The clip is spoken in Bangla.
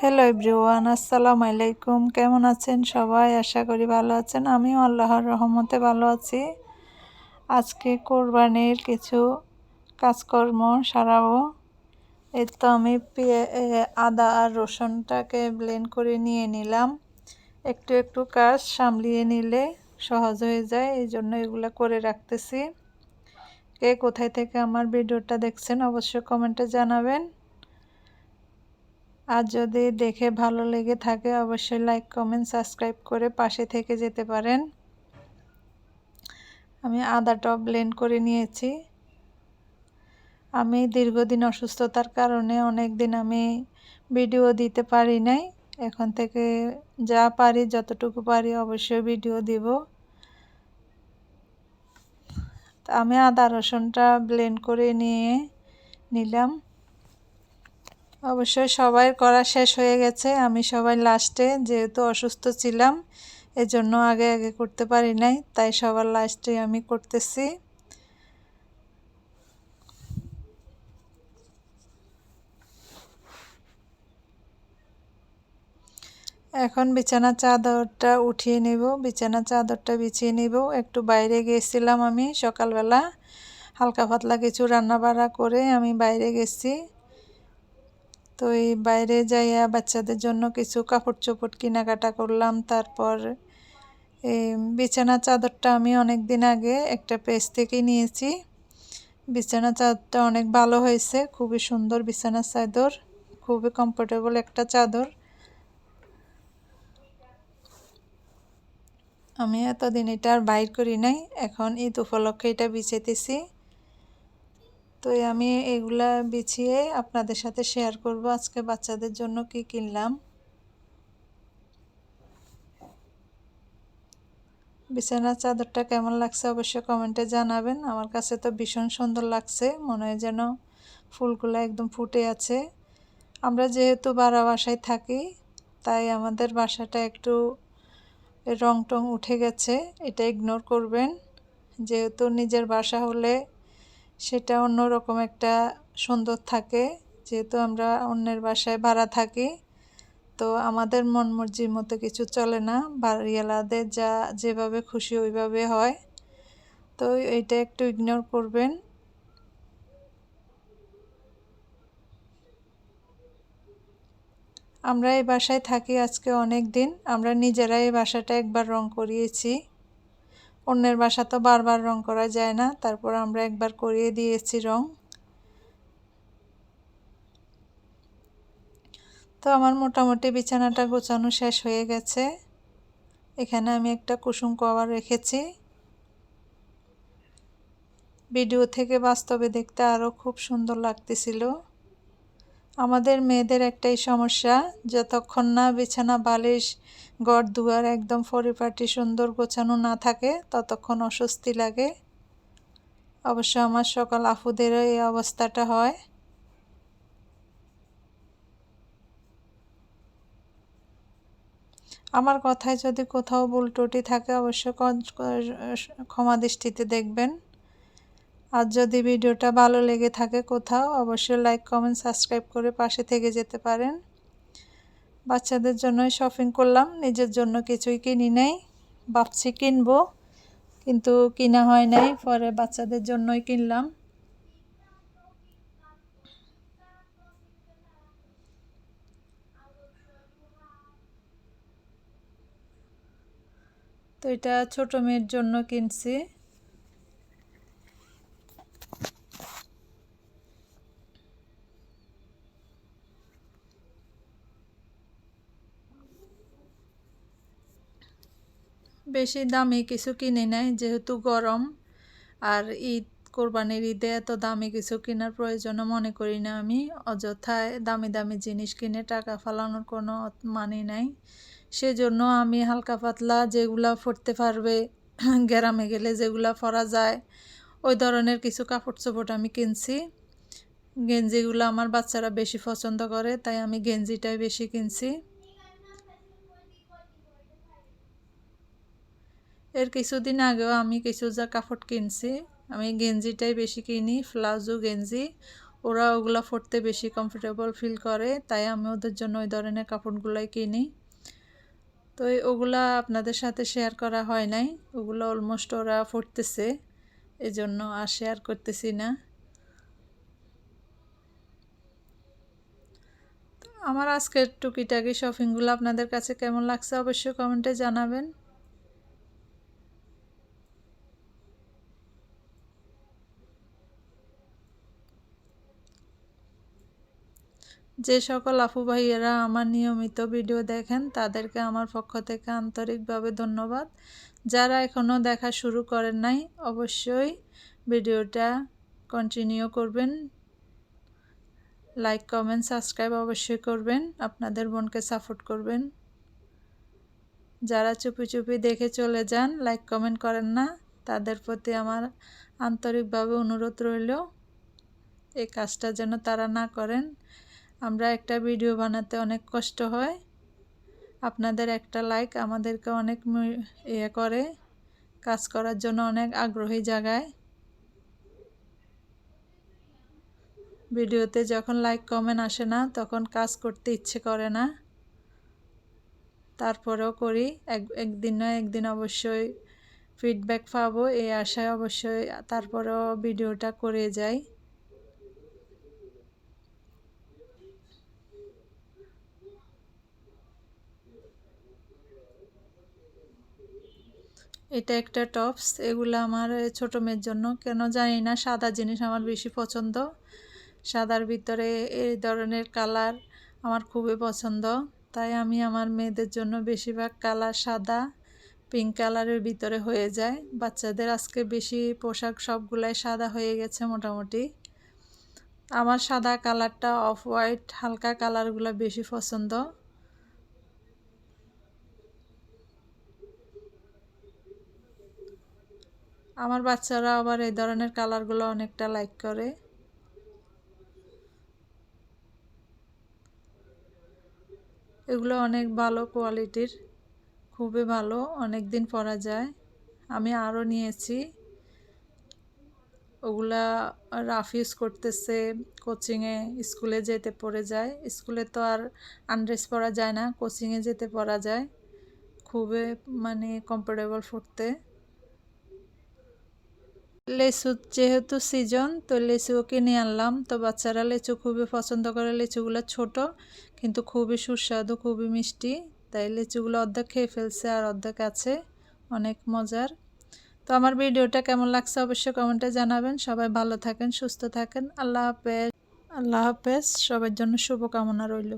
হ্যালো এভরিওয়ান, আসসালামু আলাইকুম। কেমন আছেন সবাই? আশা করি ভালো আছেন। আমিও আল্লাহর রহমতে ভালো আছি। আজকে কোরবানির কিছু কাজকর্ম সারাবো। এই তো আমি আদা আর রসুনটাকে ব্লেন্ড করে নিয়ে নিলাম। একটু একটু কাজ সামলিয়ে নিলে সহজ হয়ে যায়, এই জন্য এগুলো করে রাখতেছি। কে কোথায় থেকে আমার ভিডিওটা দেখছেন অবশ্যই কমেন্টে জানাবেন। আর যদি দেখে ভালো লেগে থাকে অবশ্যই লাইক কমেন্ট সাবস্ক্রাইব করে পাশে থেকে যেতে পারেন। আমি আদাটা ব্লেন্ড করে নিয়েছি। আমি দীর্ঘদিন অসুস্থতার কারণে অনেক দিন আমি ভিডিও দিতে পারি নাই। এখন থেকে যা পারি যতটুকু পারি অবশ্যই ভিডিও দিব। আমি আদা রসুনটা ব্লেন্ড করে নিলাম। অবশ্যই সবাই করা শেষ হয়ে গেছে, আমি সবাই লাস্টে, যেহেতু অসুস্থ ছিলাম এজন্য আগে আগে করতে পারি নাই, তাই সবার লাস্টে আমি করতেছি। এখন বিছানা চাদরটা উঠিয়ে নেব, বিছানা চাদরটা বিছিয়ে নেব। একটু বাইরে গিয়েছিলাম আমি সকালবেলা, হালকা পাতলা কিছু রান্না বাড়া করে আমি বাইরে গেছি। তো এই বাইরে যাইয়া বাচ্চাদের জন্য কিছু কাপড় চোপড় কেনাকাটা করলাম। তারপর এই বিছানা চাদরটা আমি অনেক দিন আগে একটা পেজ থেকে নিয়েছি। বিছানা চাদরটা অনেক ভালো হয়েছে, খুবই সুন্দর বিছানা চাদর, খুবই কমফোর্টেবল একটা চাদর। আমি এতদিন এটা আর বাইর করি নাই, এখন ঈদ উপলক্ষে এটা বিছাইতেছি। তো আমি এগুলা বিছিয়ে আপনাদের সাথে শেয়ার করব আজকে বাচ্চাদের জন্য কি কিনলাম। বিছানার চাদরটা কেমন লাগছে অবশ্যই কমেন্টে জানাবেন। আমার কাছে তো ভীষণ সুন্দর লাগছে, মনে হয় যেন ফুলগুলো একদম ফুটে আছে। আমরা যেহেতু ভাড়া বাসায় থাকি তাই আমাদের বাসাটা একটু রং টং উঠে গেছে, এটা ইগনোর করবেন। যেহেতু নিজের বাসা হলে সেটা অন্যরকম একটা সুন্দর থাকে, যেহেতু আমরা অন্যের বাসায় ভাড়া থাকি তো আমাদের মন মর্জির মতো কিছু চলে না, বাড়িওয়ালাদের যা যেভাবে খুশি ওইভাবে হয়। তো এটা একটু ইগনোর করবেন। আমরা এই বাসায় থাকি আজকে অনেক দিন, আমরা নিজেরাই এই বাসাটা একবার রং করিয়েছি। অন্যের বাসা তো বারবার রং করা যায় না, তারপর আমরা একবার করিয়ে দিয়েছি রং। তো আমার মোটামুটি বিছানাটা গোছানো শেষ হয়ে গেছে। এখানে আমি একটা কুসুম কভার রেখেছি। ভিডিও থেকে বাস্তবে দেখতে আরও খুব সুন্দর লাগতেছিল। আমাদের মেয়েদের একটাই সমস্যা, যতক্ষণ না বিছানা বালিশ ঘর দুয়ার একদম পরিপাটি সুন্দর গোছানো না থাকে ততক্ষণ অস্বস্তি লাগে। অবশ্য আমার সকল আপুদেরও এই অবস্থাটা হয়। আমার কথায় যদি কোথাও ভুল ত্রুটি থাকে অবশ্যই ক্ষমা দৃষ্টিতে দেখবেন। আর যদি ভিডিওটা ভালো লেগে থাকে কোথাও অবশ্যই লাইক কমেন্ট সাবস্ক্রাইব করে পাশে থেকে যেতে পারেন। বাচ্চাদের জন্যই শপিং করলাম, নিজের জন্য কিছুই কিনি নাই। ভাবছি কিনবো কিন্তু কিনা হয় নাই, পরে বাচ্চাদের জন্যই কিনলাম। তো এটা ছোট মেয়ের জন্য কিনছি। বেশি দামি কিছু কিনে নাই, যেহেতু গরম আর ঈদ, কোরবানির ঈদে এত দামি কিছু কেনার প্রয়োজন মনে করি না আমি। অযথায় দামি দামি জিনিস কিনে টাকা ফালানোর কোনো মানে নাই। সেজন্য আমি হালকা পাতলা যেগুলা পরতে পারবে, গ্রামে গেলে যেগুলা পরা যায় ওই ধরনের কিছু কাপড় চোপড় আমি কিনছি। গেঞ্জিগুলো আমার বাচ্চারা বেশি পছন্দ করে তাই আমি গেঞ্জিটাই বেশি কিনছি। এর কিছুদিন আগেও আমি কিছু যা কাপড় কিনছি, আমি গেঞ্জিটাই বেশি কিনি, প্লাজো গেঞ্জি ওরা ওগুলা পরতে বেশি কমফোর্টেবল ফিল করে, তাই আমি ওদের জন্য ওই ধরনের কাপড়গুলাই কিনি। তো ওগুলা আপনাদের সাথে শেয়ার করা হয় নাই, ওগুলো অলমোস্ট ওরা পরতেছে, এজন্য আর শেয়ার করতেছি না। আমার আজকের টুকিটাকি শপিংগুলো আপনাদের কাছে কেমন লাগছে অবশ্যই কমেন্টে জানাবেন। যে সকল আপু ভাইয়েরা আমার নিয়মিত ভিডিও দেখেন তাদেরকে আমার পক্ষ থেকে আন্তরিকভাবে ধন্যবাদ। যারা এখনও দেখা শুরু করেন নাই অবশ্যই ভিডিওটা কন্টিনিউ করবেন, লাইক কমেন্ট সাবস্ক্রাইব অবশ্যই করবেন, আপনাদের বোনকে সাপোর্ট করবেন। যারা চুপি চুপি দেখে চলে যান, লাইক কমেন্ট করেন না, তাদের প্রতি আমার আন্তরিকভাবে অনুরোধ রইল এই কাজটা যেন তারা না করেন। আমরা একটা ভিডিও বানাতে অনেক কষ্ট হয়, আপনাদের একটা লাইক আমাদেরকে অনেক করে, কাজ করার জন্য অনেক আগ্রহী জাগায়। ভিডিওতে যখন লাইক কমেন্ট আসে না তখন কাজ করতে ইচ্ছে করে না, তারপরেও করি। একদিন নয় একদিন অবশ্যই ফিডব্যাক পাবো এই আশায় অবশ্যই তারপরেও ভিডিওটা করে যাই। এটা একটা টপস, এগুলো আমার ছোট মেয়ের জন্য, কেন জানি না সাদা জিনিস আমার বেশি পছন্দ। সাদার ভিতরে এই ধরনের কালার আমার খুবই পছন্দ, তাই আমি আমার মেয়েদের জন্য বেশিরভাগ কালার সাদা, পিঙ্ক কালারের ভিতরে হয়ে যায়। বাচ্চাদের আজকে বেশি পোশাক সবগুলাই সাদা হয়ে গেছে মোটামুটি। আমার সাদা কালারটা, অফ হোয়াইট হালকা কালারগুলো বেশি পছন্দ। আমার বাচ্চারা আবার এই ধরনের কালারগুলো অনেকটা লাইক করে। এগুলো অনেক ভালো কোয়ালিটির, খুবই ভালো, অনেক দিন পরা যায়। আমি আরও নিয়েছি, ওগুলা রাফ ইউজ করতেছে, কোচিংয়ে স্কুলে যেতে পরে যায়। স্কুলে তো আর আনড্রেস পরা যায় না, কোচিংয়ে যেতে পরা যায়, খুবই মানে কমফোর্টেবল পড়তে। লেচু যেহেতু সিজন, তো লেচুও কিনে আনলাম। তো বাচ্চারা লেচু খুবই পছন্দ করে, লেচুগুলো ছোট কিন্তু খুবই সুস্বাদু, খুবই মিষ্টি, তাই লেচুগুলো অর্ধেক খেয়ে ফেলছে আর অর্ধেক আছে, অনেক মজার। তো আমার ভিডিওটা কেমন লাগছে অবশ্যই কমেন্টে জানাবেন। সবাই ভালো থাকেন, সুস্থ থাকেন। আল্লাহ হাফেজ। আল্লাহ হাফেজ, সবার জন্য শুভকামনা রইল।